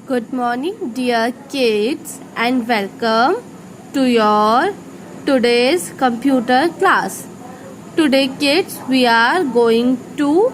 Good morning, dear kids, and welcome to your today's computer class. Today, kids, we are going to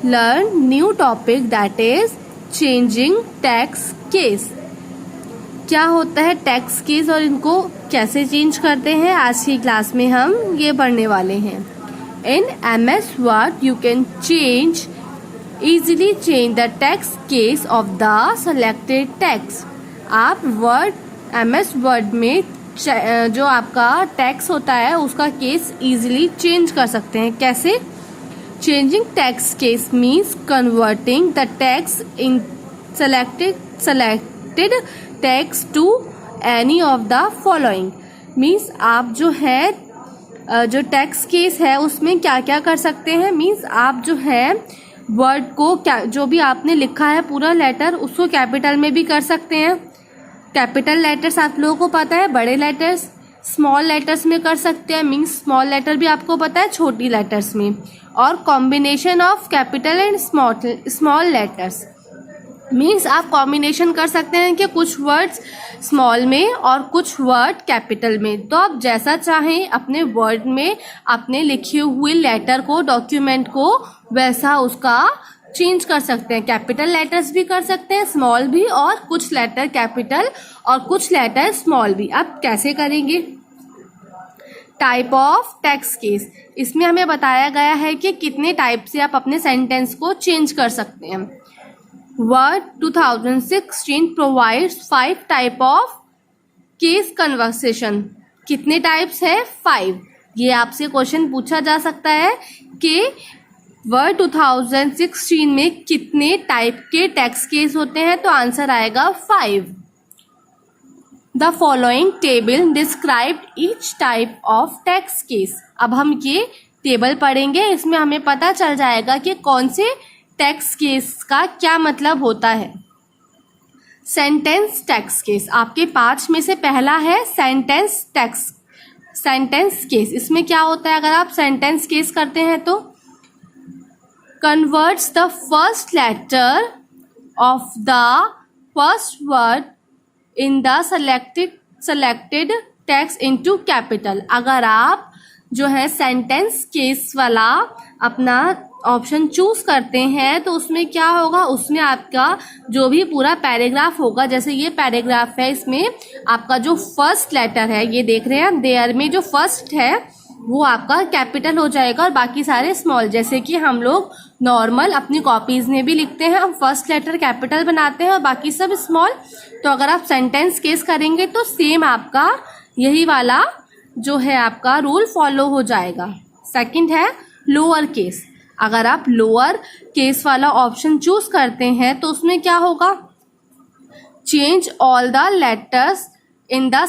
learn new topic, that is changing tax case. क्या होता है tax case और इनको कैसे change करते हैं, आज की क्लास में हम ये पढ़ने वाले हैं. इन MS Word you can easily change the tax case of the selected tax. आप MS Word में जो आपका टैक्स होता है उसका केस इजीली चेंज कर सकते हैं. कैसे? Changing text case means converting the text in selected text to any of the following. Means आप जो जो टैक्स केस है उसमें क्या क्या कर सकते हैं. मीन्स आप जो है वर्ड को जो भी आपने लिखा है पूरा लेटर उसको कैपिटल में भी कर सकते हैं. कैपिटल लेटर्स आप लोगों को पता है, बड़े लेटर्स स्मॉल लेटर्स में कर सकते हैं. मीन्स स्मॉल लेटर भी आपको पता है छोटी लेटर्स में. और combination of capital and small letters means आप कॉम्बिनेशन कर सकते हैं कि कुछ वर्ड्स स्मॉल में और कुछ वर्ड कैपिटल में. तो आप जैसा चाहें अपने वर्ड में अपने लिखे हुए लेटर को, डॉक्यूमेंट को वैसा उसका चेंज कर सकते हैं. कैपिटल लेटर्स भी कर सकते हैं, स्मॉल भी, और कुछ लेटर कैपिटल और कुछ लेटर स्मॉल भी. अब कैसे करेंगे? Type of tax case. इसमें हमें बताया गया है कि कितने टाइप से आप अपने सेंटेंस को चेंज कर सकते हैं. Word 2016 provides 5 type of case conversation. कितने टाइप्स है? 5. ये आपसे क्वेश्चन पूछा जा सकता है कि Word 2016 में कितने टाइप के टैक्स केस होते हैं, तो आंसर आएगा 5. The following table described each type of tax case. अब हम ये टेबल पढ़ेंगे, इसमें हमें पता चल जाएगा कि कौन से टैक्स केस का क्या मतलब होता है. सेंटेंस टैक्स केस आपके 5 में से पहला है सेंटेंस केस. इसमें क्या होता है? अगर आप सेंटेंस केस करते हैं तो converts the first letter of the first word in the selected text into capital. अगर आप जो है सेंटेंस केस वाला अपना ऑप्शन चूज करते हैं तो उसमें क्या होगा, उसमें आपका जो भी पूरा पैराग्राफ होगा, जैसे ये पैराग्राफ है, इसमें आपका जो फर्स्ट लेटर है, ये देख रहे हैं आप, देयर में जो फर्स्ट है वो आपका कैपिटल हो जाएगा और बाकी सारे स्मॉल. जैसे कि हम लोग नॉर्मल अपनी कॉपीज में भी लिखते हैं, हम फर्स्ट लेटर कैपिटल बनाते हैं और बाकी सब स्मॉल. तो अगर आप सेंटेंस केस करेंगे तो सेम आपका यही वाला जो है आपका रूल फॉलो हो जाएगा. सेकंड है लोअर केस. अगर आप लोअर केस वाला ऑप्शन चूज करते हैं तो उसमें क्या होगा, change all the letters in the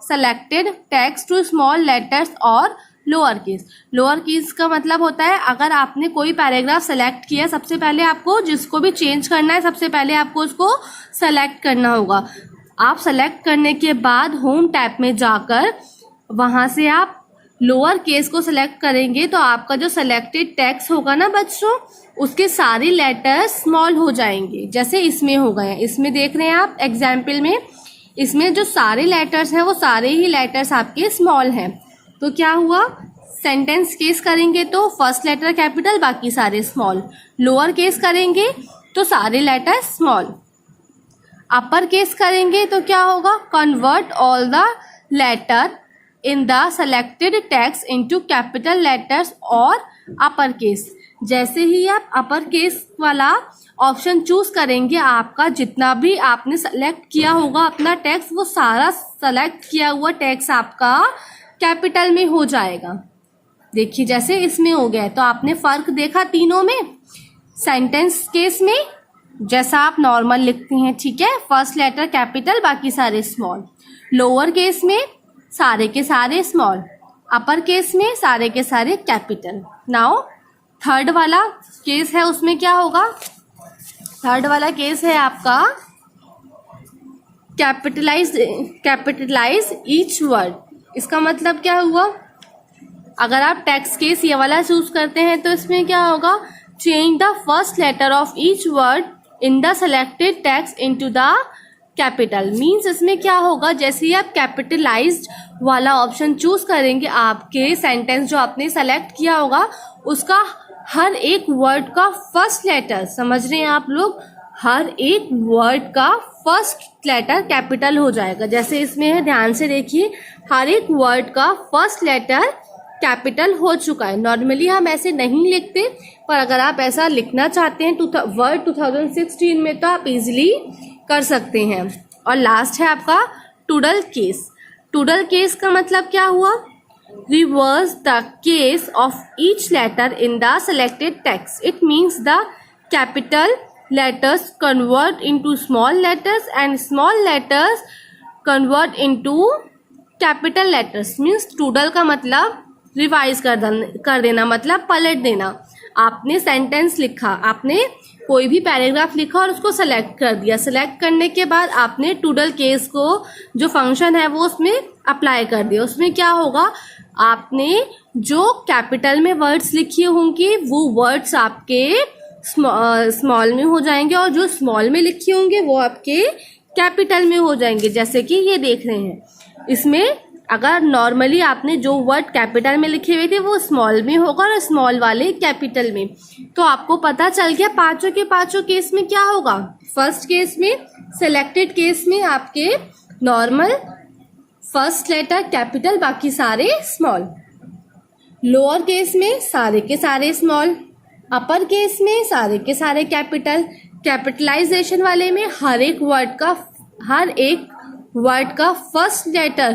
selected text to small letters और लोअर केस. लोअर केस का मतलब होता है अगर आपने कोई पैराग्राफ सेलेक्ट किया, सबसे पहले आपको जिसको भी चेंज करना है सबसे पहले आपको उसको सेलेक्ट करना होगा. आप सेलेक्ट करने के बाद होम टैब में जाकर वहां से आप लोअर केस को सिलेक्ट करेंगे तो आपका जो सिलेक्टेड टेक्स्ट होगा ना बच्चों, उसके सारे लेटर्स स्मॉल हो जाएंगे. जैसे इसमें हो गए, इसमें देख रहे हैं आप एग्जाम्पल में, इसमें जो सारे लेटर्स हैं वो सारे ही लेटर्स आपके स्मॉल हैं. तो क्या हुआ, सेंटेंस केस करेंगे तो फर्स्ट लेटर कैपिटल बाकी सारे स्मॉल. लोअर केस करेंगे तो सारे लेटर्स स्मॉल. अपर केस करेंगे तो क्या होगा, convert all the letter in the selected text into capital letters और अपर केस. जैसे ही आप अपर केस वाला ऑप्शन चूज करेंगे, आपका जितना भी आपने सेलेक्ट किया होगा अपना टेक्स्ट, वो सारा सेलेक्ट किया हुआ टेक्स्ट आपका कैपिटल में हो जाएगा. देखिए जैसे इसमें हो गया, तो आपने फर्क देखा तीनों में. सेंटेंस केस में जैसा आप नॉर्मल लिखते हैं, ठीक है, फर्स्ट लेटर कैपिटल बाकी सारे स्मॉल. लोअर केस में सारे के सारे स्मॉल. अपर केस में सारे के सारे कैपिटल. नाउ थर्ड वाला केस है, उसमें क्या होगा, थर्ड वाला केस है आपका कैपिटलाइज ईच वर्ड. इसका मतलब क्या हुआ, अगर आप टैक्स केस ये वाला चूज करते हैं तो इसमें क्या होगा, change the first letter of each word in the selected text into the capital. Means इसमें क्या होगा, जैसे ही आप कैपिटलाइज्ड वाला ऑप्शन चूज करेंगे, आपके सेंटेंस जो आपने सेलेक्ट किया होगा उसका हर एक वर्ड का फर्स्ट लेटर, समझ रहे हैं आप लोग, हर एक वर्ड का फर्स्ट लेटर कैपिटल हो जाएगा। जैसे इसमें है, ध्यान से देखिए, हर एक वर्ड का फर्स्ट लेटर कैपिटल हो चुका है। नॉर्मली हम ऐसे नहीं लिखते, पर अगर आप ऐसा लिखना चाहते हैं वर्ड 2016 में तो आप इजीली कर सकते हैं। और लास्ट है आपका टूडल केस। टूडल केस का मतलब क्या हुआ, reverse the case of each letter in the selected text. It means the capital letters convert into small letters and small letters convert into capital letters. Means टूडल का मतलब रिवाइज कर देना, मतलब पलट देना। आपने सेंटेंस लिखा, आपने कोई भी पैराग्राफ लिखा और उसको सेलेक्ट कर दिया। सेलेक्ट करने के बाद आपने टूडल केस को जो फंक्शन है वो उसमें अप्लाई कर दिया। उसमें क्या होगा, आपने जो कैपिटल में वर्ड्स लिखी होंगी वो वर्ड्स आपके स्मॉल में हो जाएंगे, और जो स्मॉल में लिखे होंगे वो आपके कैपिटल में हो जाएंगे। जैसे कि ये देख रहे हैं, इसमें अगर नॉर्मली आपने जो वर्ड कैपिटल में लिखे हुए थे वो स्मॉल में होगा और स्मॉल वाले कैपिटल में। तो आपको पता चल गया पांचों के पांचों केस में क्या होगा। फर्स्ट केस में, सेलेक्टेड केस में आपके नॉर्मल फर्स्ट लेटर कैपिटल, बाकी सारे स्मॉल। लोअर केस में सारे के सारे स्मॉल। अपर केस में सारे के सारे कैपिटल। कैपिटलाइजेशन वाले में हर एक वर्ड का फर्स्ट लेटर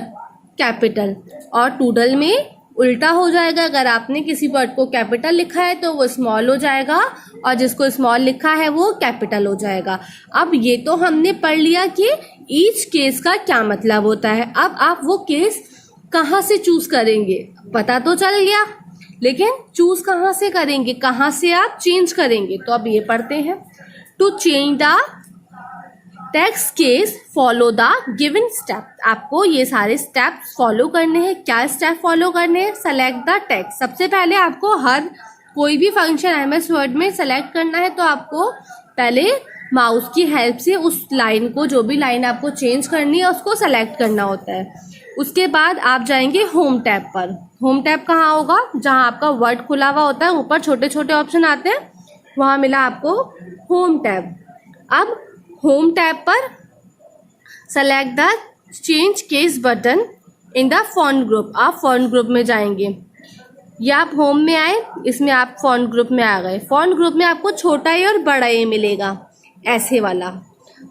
कैपिटल। और टूडल में उल्टा हो जाएगा, अगर आपने किसी वर्ड को कैपिटल लिखा है तो वो स्मॉल हो जाएगा, और जिसको स्मॉल लिखा है वो कैपिटल हो जाएगा। अब ये तो हमने पढ़ लिया कि ईच केस का क्या मतलब होता है। अब आप वो केस कहाँ से चूज करेंगे पता तो चल गया, लेकिन चूज कहाँ से करेंगे, कहाँ से आप चेंज करेंगे, तो अब ये पढ़ते हैं। To change the text case follow the given step. आपको ये सारे स्टेप्स फॉलो करने हैं। क्या स्टेप फॉलो करने हैं, सेलेक्ट द टेक्स्ट। सबसे पहले आपको हर कोई भी फंक्शन एमएस वर्ड में सेलेक्ट करना है तो आपको पहले माउस की हेल्प से उस लाइन को, जो भी लाइन आपको चेंज करनी है उसको सेलेक्ट करना होता है। उसके बाद आप जाएंगे होम टैब पर। होम टैब कहाँ होगा, जहाँ आपका वर्ड खुला हुआ होता है, ऊपर छोटे छोटे ऑप्शन आते हैं, वहाँ मिला आपको होम टैब। अब होम टैब पर select the change case button in the font group. आप फॉन्ट ग्रुप में जाएंगे, या आप होम में आए, इसमें आप फॉन्ट ग्रुप में आ गए। फॉन्ट ग्रुप में आपको छोटा ए और बड़ा ए मिलेगा, ऐसे वाला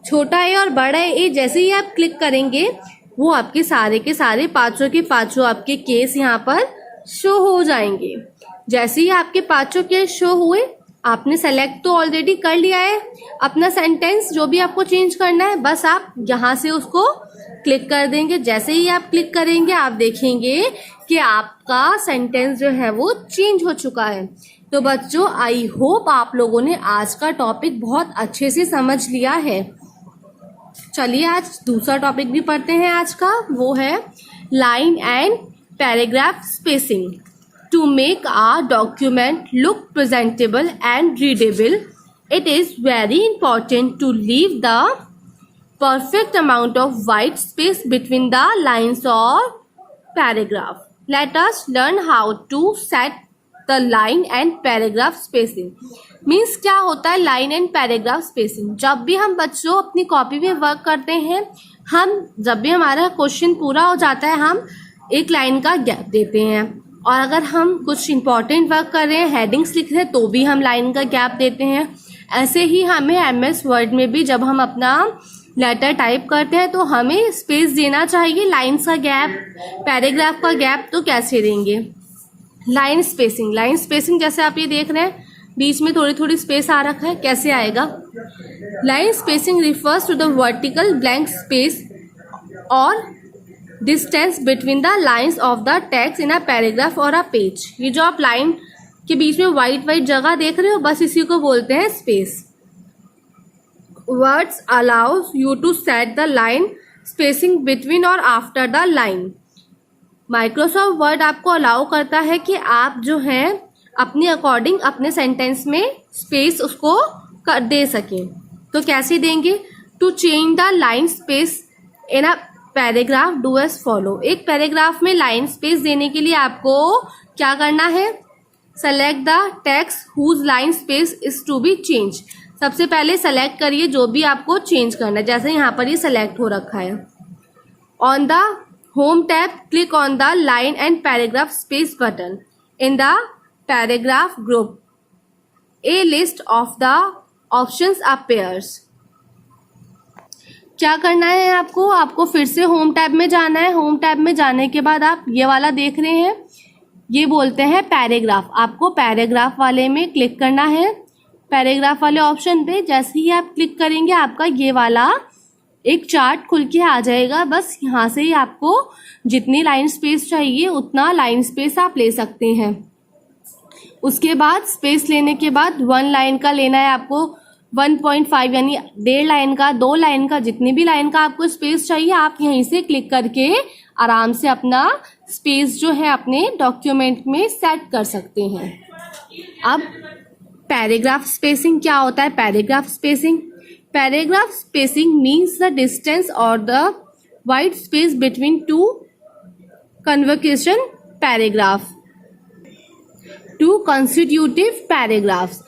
छोटा ए और बड़ा ए। जैसे ही आप क्लिक करेंगे वो आपके सारे के सारे पांचों के पांचों आपके केस यहाँ पर शो हो जाएंगे। जैसे ही आपके पांचों केस शो हुए, आपने सेलेक्ट तो ऑलरेडी कर लिया है अपना सेंटेंस, जो भी आपको चेंज करना है, बस आप यहाँ से उसको क्लिक कर देंगे। जैसे ही आप क्लिक करेंगे आप देखेंगे कि आपका सेंटेंस जो है वो चेंज हो चुका है। तो बच्चों, आई होप आप लोगों ने आज का टॉपिक बहुत अच्छे से समझ लिया है। चलिए आज दूसरा टॉपिक भी पढ़ते हैं आज का, वो है line and paragraph spacing. To make a document look presentable and readable, it is very important to leave the perfect amount of white space between the lines or paragraph. Let us learn how to set the line and paragraph spacing. Means क्या होता है line and paragraph spacing? जब भी हम बच्चों अपनी copy में work करते हैं, जब भी हमारा क्वेश्चन पूरा हो जाता है, हम एक लाइन का गैप देते हैं। और अगर हम कुछ इंपॉर्टेंट वर्क कर रहे हैं, हेडिंग्स लिख रहे हैं, तो भी हम लाइन का गैप देते हैं। ऐसे ही हमें एमएस वर्ड में भी जब हम अपना लेटर टाइप करते हैं तो हमें स्पेस देना चाहिए। लाइन्स का गैप, पैराग्राफ का गैप तो कैसे देंगे, लाइन स्पेसिंग जैसे आप ये देख रहे हैं बीच में थोड़ी थोड़ी स्पेस आ रखा है, कैसे आएगा। Line spacing refers to the vertical blank space और distance between the lines of the text in a paragraph और अ पेज। ये जो आप लाइन के बीच में वाइट जगह देख रहे हो, बस इसी को बोलते हैं space. Words allows you to set the line spacing between और after the line. Microsoft Word आपको अलाउ करता है कि आप जो है अपने अकॉर्डिंग अपने सेंटेंस में स्पेस उसको दे सकें। तो कैसे देंगे? To change the line space in a paragraph do as follow. एक पैराग्राफ में लाइन स्पेस देने के लिए आपको क्या करना है? Select the text whose line space is to be change. सबसे पहले सेलेक्ट करिए जो भी आपको चेंज करना है, जैसे यहाँ पर ये सेलेक्ट हो रखा है। On the home tab click on the line and paragraph space button in the paragraph group. A list of the options appears. क्या करना है आपको? आपको फिर से होम टैब में जाना है। होम टैब में जाने के बाद आप ये वाला देख रहे हैं, ये बोलते हैं पैराग्राफ। आपको पैराग्राफ वाले में क्लिक करना है, पैराग्राफ वाले ऑप्शन पे। जैसे ही आप क्लिक करेंगे आपका ये वाला एक चार्ट खुल के आ जाएगा। बस यहाँ से ही आपको जितनी लाइन स्पेस चाहिए उतना लाइन स्पेस आप ले सकते हैं। उसके बाद स्पेस लेने के बाद 1 लाइन का लेना है आपको, 1.5 यानी 1.5 लाइन का, 2 लाइन का, जितनी भी लाइन का आपको स्पेस चाहिए आप यहीं से क्लिक करके आराम से अपना स्पेस जो है अपने डॉक्यूमेंट में सेट कर सकते हैं। अब पैराग्राफ स्पेसिंग क्या होता है? Paragraph spacing means the distance और the wide space between two conversation paragraph to constitutive paragraphs.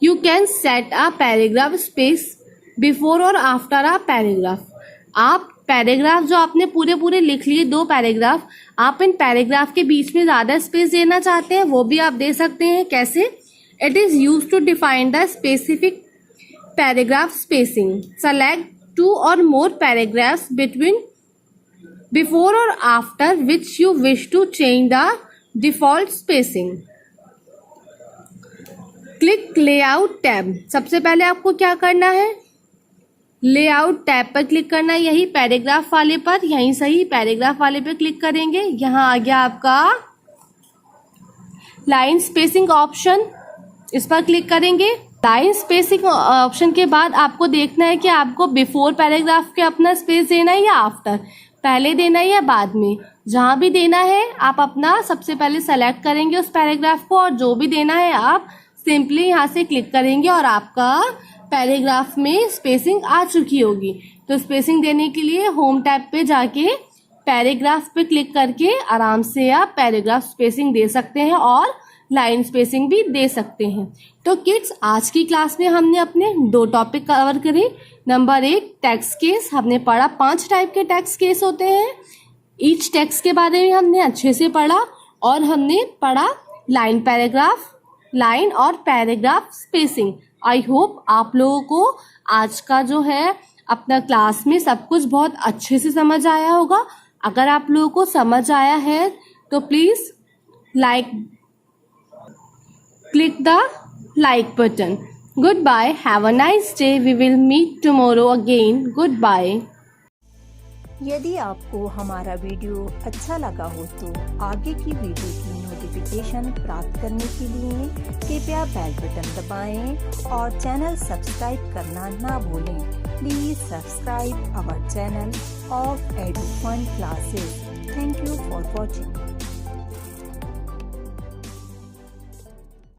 You can set a paragraph space before और after a paragraph। आप पैराग्राफ जो आपने पूरे लिख लिए 2 पैराग्राफ, आप इन पैराग्राफ के बीच में ज़्यादा स्पेस देना चाहते हैं वो भी आप दे सकते हैं। कैसे? It is used to define the specific paragraph spacing। Select 2 or more paragraphs between before or after which you wish to change the default spacing। Click layout tab. सबसे पहले आपको क्या करना है? लेआउट टैब पर क्लिक करना है, यही पैराग्राफ वाले पर, यहीं सही पैराग्राफ वाले पे क्लिक करेंगे। यहाँ आ गया आपका लाइन स्पेसिंग ऑप्शन, इस पर क्लिक करेंगे। लाइन स्पेसिंग ऑप्शन के बाद आपको देखना है कि आपको बिफोर पैराग्राफ के अपना स्पेस देना है या आफ्टर, पहले देना है या बाद में। जहाँ भी देना है आप अपना सबसे पहले सेलेक्ट करेंगे उस पैराग्राफ को, और जो भी देना है आप सिंपली यहाँ से क्लिक करेंगे और आपका पैराग्राफ में स्पेसिंग आ चुकी होगी। तो स्पेसिंग देने के लिए होम टैब पे जाके पैराग्राफ पे क्लिक करके आराम से आप पैराग्राफ स्पेसिंग दे सकते हैं और लाइन स्पेसिंग भी दे सकते हैं। तो किड्स, आज की क्लास में हमने अपने 2 टॉपिक कवर करे। नंबर 1 टेक्स्ट केस, हमने पढ़ा 5 टाइप के टेक्स्ट केस होते हैं। ईच टेक्स्ट के बारे में हमने अच्छे से पढ़ा, और हमने पढ़ा लाइन पैराग्राफ, लाइन और पैराग्राफ स्पेसिंग। आई होप आप लोगों को आज का जो है अपना क्लास में सब कुछ बहुत अच्छे से समझ आया होगा। अगर आप लोगों को समझ आया है तो please click the like button. Goodbye. Have a nice day. We will meet tomorrow again. Goodbye. यदि आपको हमारा वीडियो अच्छा लगा हो तो आगे की वीडियो की नोटिफिकेशन प्राप्त करने के लिए कृपया बेल बटन दबाएं और चैनल सब्सक्राइब करना ना भूलें। Please subscribe our channel of Edu Fun Classes. Thank you for watching.